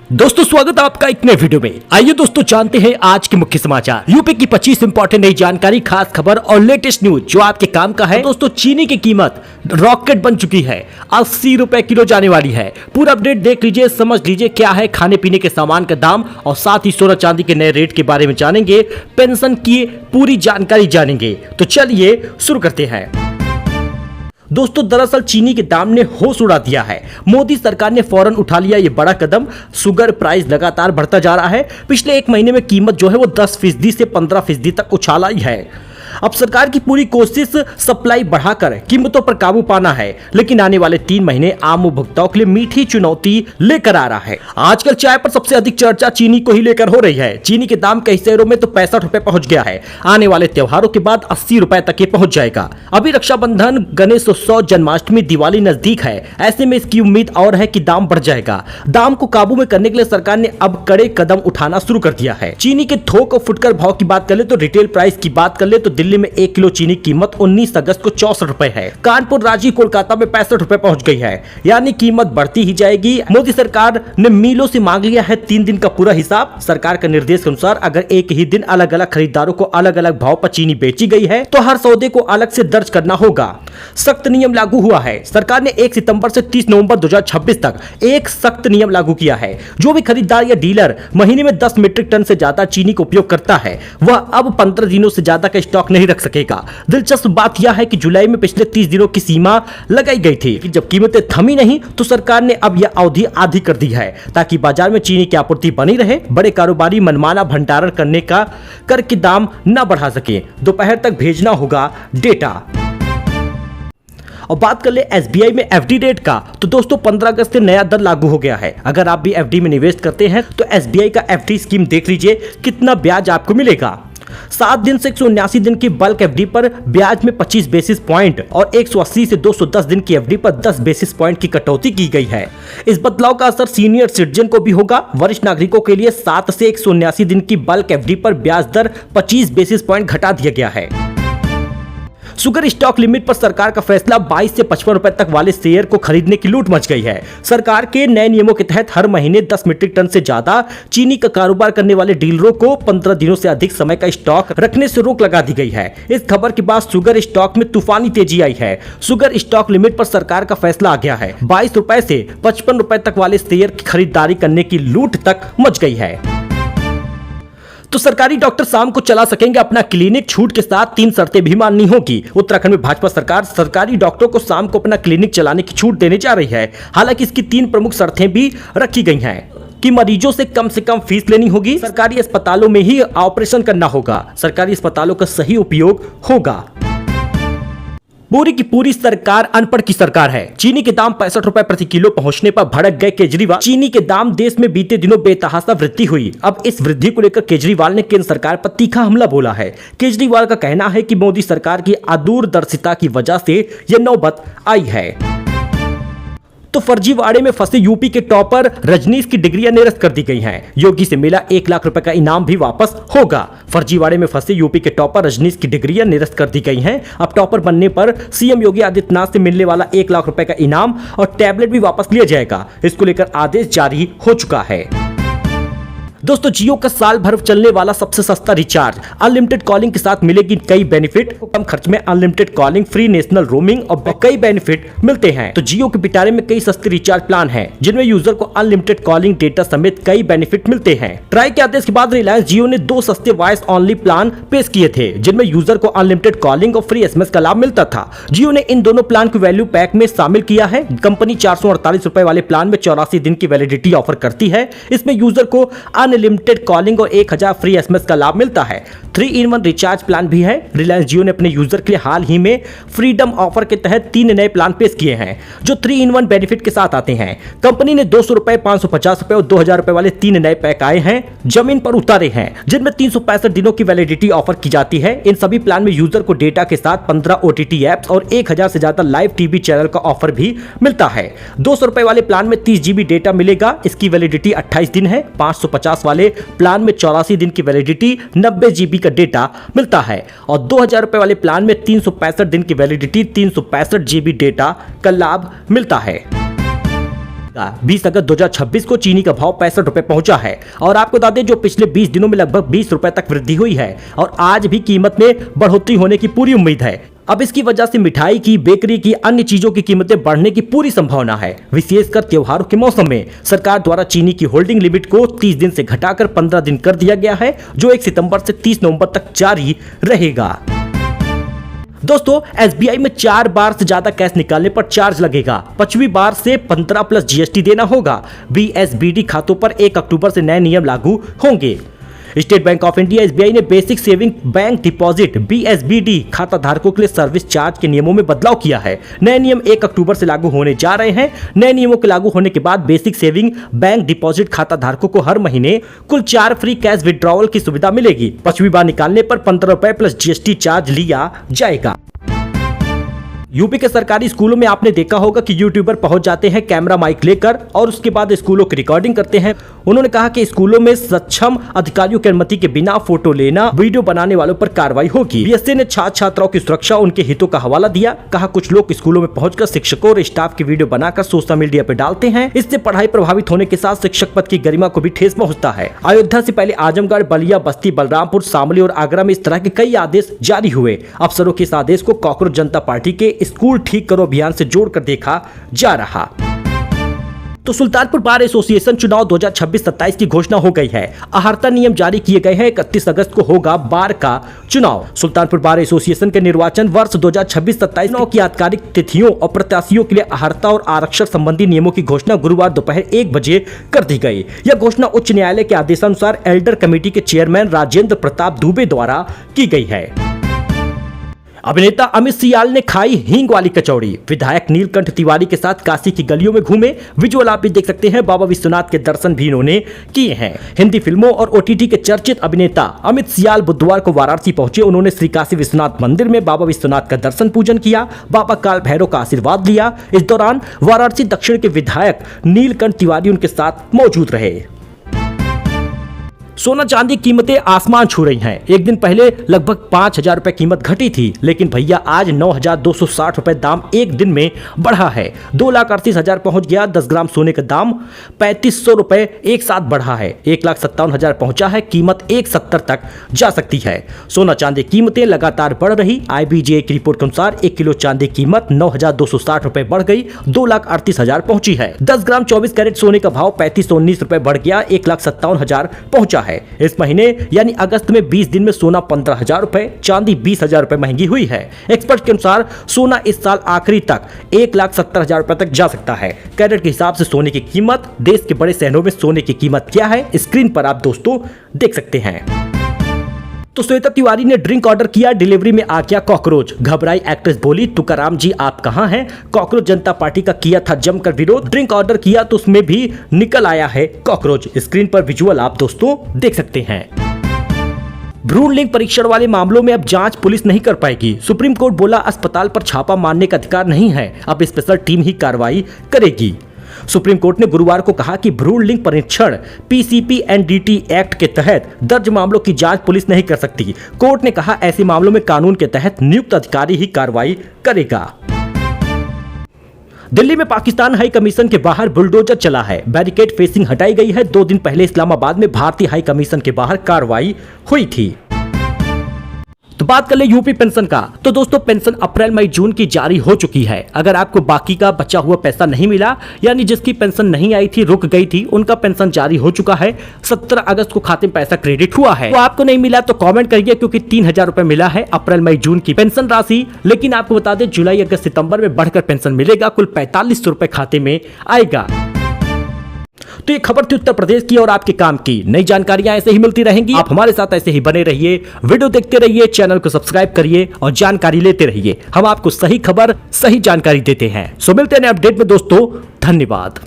दोस्तों स्वागत है आपका एक नए वीडियो में। आइए दोस्तों जानते हैं आज के मुख्य समाचार, यूपी की 25 इंपॉर्टेंट नई जानकारी, खास खबर और लेटेस्ट न्यूज जो आपके काम का है। दोस्तों चीनी की कीमत रॉकेट बन चुकी है, 80 रुपए किलो जाने वाली है। पूरा अपडेट देख लीजिए, समझ लीजिए क्या है खाने पीने के सामान का दाम और साथ ही सोना चांदी के नए रेट के बारे में जानेंगे, पेंशन की पूरी जानकारी जानेंगे। तो चलिए शुरू करते हैं। दोस्तों दरअसल चीनी के दाम ने होश उड़ा दिया है। मोदी सरकार ने फौरन उठा लिया ये बड़ा कदम। शुगर प्राइस लगातार बढ़ता जा रहा है। पिछले एक महीने में कीमत जो है वो 10% से 15% तक उछाल आई है। अब सरकार की पूरी कोशिश सप्लाई बढ़ाकर कीमतों पर काबू पाना है, लेकिन आने वाले 3 महीने आम उपभोक्ताओं के लिए मीठी चुनौती लेकर आ रहा है। आजकल चाय पर सबसे अधिक चर्चा चीनी को ही लेकर हो रही है। चीनी के दाम कई शहरों में तो 65 रुपए पहुंच गया है। आने वाले त्योहारों के बाद 80 रुपए तक ये पहुंच जाएगा। अभी रक्षाबंधन, गणेश उत्सव, जन्माष्टमी, दिवाली नजदीक है। ऐसे में इसकी उम्मीद और है कि दाम बढ़ जाएगा। दाम को काबू में करने के लिए सरकार ने अब कड़े कदम उठाना शुरू कर दिया है। चीनी के थोक और फुटकर भाव की बात कर ले तो रिटेल प्राइस की बात कर ले तो दिल्ली में 1 किलो चीनी कीमत 19 अगस्त को 64 रुपए है। कानपुर, रांची, कोलकाता में 65 रुपए पहुंच गई है। यानी कीमत बढ़ती ही जाएगी। मोदी सरकार ने मिलों से मांग लिया है 3 दिन का पूरा हिसाब। सरकार के निर्देश के अनुसार अगर एक ही दिन अलग अलग खरीदारों को अलग अलग भाव पर चीनी बेची गई है तो हर सौदे को अलग से दर्ज करना होगा। सख्त नियम लागू हुआ है। सरकार ने 1 सितंबर से 30 नवंबर 2026 तक एक सख्त नियम लागू किया है। जो भी खरीदार या डीलर महीने में 10 मीट्रिक टन से ज्यादा चीनी का उपयोग करता है वह अब 15 दिनों से ज्यादा का स्टॉक नहीं रख सकेगा। दिलचस्प बात यह है कि जुलाई में पिछले 30 दिनों की सीमा लगाई गई थी कि जब कीमतें थमी नहीं तो सरकार ने अब यह अवधि आधी कर दी है ताकि बाजार में चीनी की आपूर्ति बनी रहे। बड़े कारोबारी मनमाना भंडारण करने का करके दाम न बढ़ा सके। दोपहर तक भेजना होगा डेटा। और बात कर ले एसबीआई में एफडी रेट का तो दोस्तों 15 अगस्त से नया दर लागू हो गया है। अगर आप भी एफडी में निवेश करते हैं तो एसबीआई का एफडी स्कीम देख लीजिए कितना ब्याज आपको मिलेगा। 7 दिन से 179 दिन की बल्क एफडी पर ब्याज में 25 बेसिस पॉइंट और 180 से 210 दिन की एफडी पर 10 बेसिस पॉइंट की कटौती की गई है। इस बदलाव का असर सीनियर सिटीजन को भी होगा। वरिष्ठ नागरिकों के लिए 7 से 179 दिन की बल्क एफडी पर ब्याज दर 25 बेसिस पॉइंट घटा दिया गया है। शुगर स्टॉक लिमिट पर सरकार का फैसला, 22 से 55 रुपए तक वाले शेयर को खरीदने की लूट मच गई है। सरकार के नए नियमों के तहत हर महीने 10 मीट्रिक टन से ज्यादा चीनी का कारोबार करने वाले डीलरों को 15 दिनों से अधिक समय का स्टॉक रखने से रोक लगा दी गई है। इस खबर के बाद शुगर स्टॉक में तूफानी तेजी आई है। शुगर स्टॉक लिमिट पर सरकार का फैसला आ गया है। 22 रुपए से 55 रुपए तक वाले शेयर की खरीदारी करने की लूट तक मच गई है। तो सरकारी डॉक्टर शाम को चला सकेंगे अपना क्लिनिक, छूट के साथ 3 शर्तें भी माननी होगी। उत्तराखंड में भाजपा सरकार सरकारी डॉक्टरों को शाम को अपना क्लिनिक चलाने की छूट देने जा रही है। हालांकि इसकी 3 प्रमुख शर्तें भी रखी गई हैं कि मरीजों से कम फीस लेनी होगी, सरकारी अस्पतालों में ही ऑपरेशन करना होगा, सरकारी अस्पतालों का सही उपयोग होगा। पूरी की पूरी सरकार अनपढ़ की सरकार है। चीनी के दाम 65 रुपए प्रति किलो पहुंचने पर भड़क गए केजरीवाल। चीनी के दाम देश में बीते दिनों बेतहाशा वृद्धि हुई। अब इस वृद्धि को लेकर केजरीवाल ने केंद्र सरकार पर तीखा हमला बोला है। केजरीवाल का कहना है कि मोदी सरकार की अदूरदर्शिता की वजह से यह नौबत आई है। तो फर्जीवाड़े में फंसे यूपी के टॉपर रजनीश की डिग्रियां निरस्त कर दी गई हैं। योगी से मिला 1 लाख रुपए का इनाम भी वापस होगा। फर्जीवाड़े में फंसे यूपी के टॉपर रजनीश की डिग्रियां निरस्त कर दी गई हैं। अब टॉपर बनने पर सीएम योगी आदित्यनाथ से मिलने वाला 1 लाख रुपए का इनाम और टैबलेट भी वापस लिया जाएगा। इसको लेकर आदेश जारी हो चुका है। दोस्तों जियो का साल भर चलने वाला सबसे सस्ता रिचार्ज, अनलिमिटेड कॉलिंग के साथ मिलेगी कई बेनिफिट। कम खर्च में unlimited calling, free national roaming और कई बेनिफिट मिलते हैं। तो जियो के पिटारे में कई सस्ते रिचार्ज प्लान हैं जिनमें यूजर को अनलिमिटेड कॉलिंग, डेटा समेत कई बेनिफिट मिलते हैं। ट्राई के आदेश के बाद रिलायंस जियो ने 2 सस्ते वॉइस ओनली प्लान पेश किए थे जिनमें यूजर को अनलिमिटेड कॉलिंग और फ्री एसएमएस का लाभ मिलता था। जियो ने इन दोनों प्लान को वैल्यू पैक में शामिल किया है। कंपनी 448 रुपए वाले प्लान में 84 दिन की वैलिडिटी ऑफर करती है। इसमें यूजर को अनलिमिटेड कॉलिंग और 1000 फ्री एसएमएस का लाभ मिलता है। 3-in-1 रिचार्ज प्लान भी है। रिलायंस जियो ने अपने यूजर के लिए हाल ही में फ्रीडम ऑफर के तहत 3 नए प्लान पेश किए हैं जो 3-in-1 बेनिफिट के साथ आते हैं। कंपनी ने 200 रुपए, 550 रुपए और 2000 रुपए वाले 3 नए पैक आए हैं जमीन पर उतारे हैं जिनमें 365 दिनों की वैलिडिटी ऑफर की जाती है। इन सभी प्लान में यूजर को डेटा के साथ 15 ओटीटी एप्स और 1000 से ज्यादा लाइव टीवी चैनल का ऑफर भी मिलता है। 200 रुपए वाले प्लान में 30 GB डेटा मिलेगा। इसकी वैलिडिटी 28 दिन है। 550 वाले प्लान में 84 दिन की वैलिडिटी, 90 GB का डेटा मिलता है और 2000 रुपए वाले प्लान में 365 दिन की वैलिडिटी, 365 GB डेटा का लाभ मिलता है। 20 अगस्त 2026 को चीनी का भाव 65 रुपए पहुंचा है और आपको बता दें जो पिछले 20 दिनों में लगभग 20 रुपए तक वृद्धि हुई है और आज भी कीमत में बढ़ोतरी होने की पूरी उम्मीद है। अब इसकी वजह से मिठाई की, बेकरी की, अन्य चीजों की कीमतें बढ़ने की पूरी संभावना है। विशेषकर त्योहारों के मौसम में सरकार द्वारा चीनी की होल्डिंग लिमिट को 30 दिन से घटाकर 15 दिन कर दिया गया है, जो 1 सितंबर से 30 नवंबर तक जारी रहेगा। दोस्तों, SBI में 4 बार से ज्यादा कैश निकालने पर चार्ज लगेगा। 5वीं बार से 15 प्लस GST देना होगा। BSBD खातों पर 1 अक्टूबर से नए नियम लागू होंगे। State bank of India SBI ने basic saving bank deposit BSBD खाता धारकों के लिए सर्विस चार्ज के नियमों में बदलाव किया है। नए नियम 1 अक्टूबर से लागू होने जा रहे हैं। नए नियमों के लागू होने के बाद बेसिक सेविंग बैंक डिपॉजिट खाता धारकों को हर महीने कुल 4 फ्री कैश विड्रॉवल की सुविधा मिलेगी। 5वीं बार निकालने पर 15 रुपए प्लस GST चार्ज लिया जाएगा। यूपी के सरकारी स्कूलों में आपने देखा होगा कि यूट्यूबर पहुंच जाते हैं कैमरा माइक लेकर और उसके बाद स्कूलों की रिकॉर्डिंग करते हैं। उन्होंने कहा कि स्कूलों में सक्षम अधिकारियों की अनुमति के बिना फोटो लेना, वीडियो बनाने वालों पर कार्रवाई होगी। बीएससी ने छात्र छात्राओं की सुरक्षा, उनके हितों का हवाला दिया। कहा कुछ लोग स्कूलों में पहुंचकर शिक्षकों और स्टाफ की वीडियो बनाकर सोशल मीडिया पर डालते हैं। इससे पढ़ाई प्रभावित होने के साथ शिक्षक पद की गरिमा को भी ठेस पहुंचता है। अयोध्या से पहले आजमगढ़, बलिया, बस्ती, बलरामपुर, शामली और आगरा में इस तरह के कई आदेश जारी हुए। अफसरों के इस आदेश को कॉकरोच जनता पार्टी के स्कूल ठीक करो अभियान से जोड़कर देखा जा रहा। तो सुल्तानपुर बार एसोसिएशन चुनाव 2026-27 की घोषणा हो गई है। अहर्ता नियम जारी किए गए हैं। 31 अगस्त को होगा बार का चुनाव। सुल्तानपुर बार एसोसिएशन के निर्वाचन वर्ष 2026-27 की आधिकारिक तिथियों और प्रत्याशियों के लिए अहर्ता और आरक्षण संबंधी नियमों की घोषणा गुरुवार दोपहर 1 बजे कर दी गई। यह घोषणा उच्च न्यायालय के आदेशानुसार एल्डर कमेटी के चेयरमैन राजेंद्र प्रताप दुबे द्वारा की गई है। अभिनेता अमित सियाल ने खाई हींग वाली कचौड़ी। विधायक नीलकंठ तिवारी के साथ काशी की गलियों में घूमे। विजुअल आप भी देख सकते हैं। बाबा विश्वनाथ के दर्शन भी इन्होंने किए हैं। हिंदी फिल्मों और OTT के चर्चित अभिनेता अमित सियाल बुधवार को वाराणसी पहुंचे। उन्होंने श्री काशी विश्वनाथ मंदिर में बाबा विश्वनाथ का दर्शन पूजन किया। बाबा काल भैरव का आशीर्वाद लिया। इस दौरान वाराणसी दक्षिण के विधायक नीलकंठ तिवारी उनके साथ मौजूद रहे। सोना चांदी कीमतें आसमान छू रही हैं। एक दिन पहले लगभग 5,000 रुपए कीमत घटी थी, लेकिन भैया आज 9,260 रुपए दाम एक दिन में बढ़ा है। 2,38,000 पहुंच गया। 10 ग्राम सोने का दाम 3,500 रुपए एक साथ बढ़ा है। 1,57,000 पहुंचा है। कीमत 1,70 तक जा सकती है। सोना चांदी कीमतें लगातार बढ़ रही। IBJ की रिपोर्ट के अनुसार 1 किलो चांदी कीमत 9,260 रुपए बढ़ गई, 2,38,000 पहुंची है। 10 ग्राम 24 कैरेट सोने का भाव 3,519 रुपए बढ़ गया, 1,57,000 पहुंचा है। इस महीने यानी अगस्त में 20 दिन में सोना 15,000 रुपए, चांदी 20,000 रुपए महंगी हुई है। एक्सपर्ट के अनुसार सोना इस साल आखिरी तक 1,70,000 रुपए तक जा सकता है। कैरेट के हिसाब से सोने की कीमत, देश के बड़े शहरों में सोने की कीमत क्या है, स्क्रीन पर आप दोस्तों देख सकते हैं। तो श्वेता तिवारी ने ड्रिंक ऑर्डर किया, डिलीवरी में आ गया कॉकरोच। घबराई एक्ट्रेस बोली, तुकाराम जी आप कहां हैं? कॉकरोच जनता पार्टी का किया था जमकर विरोध। ड्रिंक ऑर्डर किया तो उसमें भी निकल आया है कॉकरोच। स्क्रीन पर विजुअल आप दोस्तों देख सकते हैं। भ्रूण लिंग परीक्षण वाले मामलों में अब जांच पुलिस नहीं कर पाएगी। सुप्रीम कोर्ट बोला अस्पताल पर छापा मारने का अधिकार नहीं है, अब स्पेशल टीम ही कार्रवाई करेगी। सुप्रीम कोर्ट ने गुरुवार को कहा कि भ्रूण लिंग परीक्षण PCP-NDT एक्ट के तहत दर्ज मामलों की जांच पुलिस नहीं कर सकती। कोर्ट ने कहा ऐसे मामलों में कानून के तहत नियुक्त अधिकारी ही कार्रवाई करेगा। दिल्ली में पाकिस्तान हाई कमीशन के बाहर बुलडोजर चला है। बैरिकेड फेसिंग हटाई गई है। 2 दिन पहले इस्लामाबाद में भारतीय हाई कमीशन के बाहर कार्रवाई हुई थी। तो बात कर ले यूपी पेंशन का। तो दोस्तों पेंशन अप्रैल मई जून की जारी हो चुकी है। अगर आपको बाकी का बचा हुआ पैसा नहीं मिला, यानी जिसकी पेंशन नहीं आई थी, रुक गई थी, उनका पेंशन जारी हो चुका है। 17 अगस्त को खाते में पैसा क्रेडिट हुआ है। तो आपको नहीं मिला तो कमेंट करिए, क्योंकि 3,000 रुपए मिला है अप्रैल मई जून की पेंशन राशि। लेकिन आपको बता दें जुलाई अगस्त सितंबर में बढ़कर पेंशन मिलेगा, कुल 4,500 रुपए खाते में आएगा। तो ये खबर थी उत्तर प्रदेश की और आपके काम की। नई जानकारियां ऐसे ही मिलती रहेंगी। आप हमारे साथ ऐसे ही बने रहिए, वीडियो देखते रहिए, चैनल को सब्सक्राइब करिए और जानकारी लेते रहिए। हम आपको सही खबर, सही जानकारी देते हैं। सो मिलते हैं अपडेट में दोस्तों। धन्यवाद।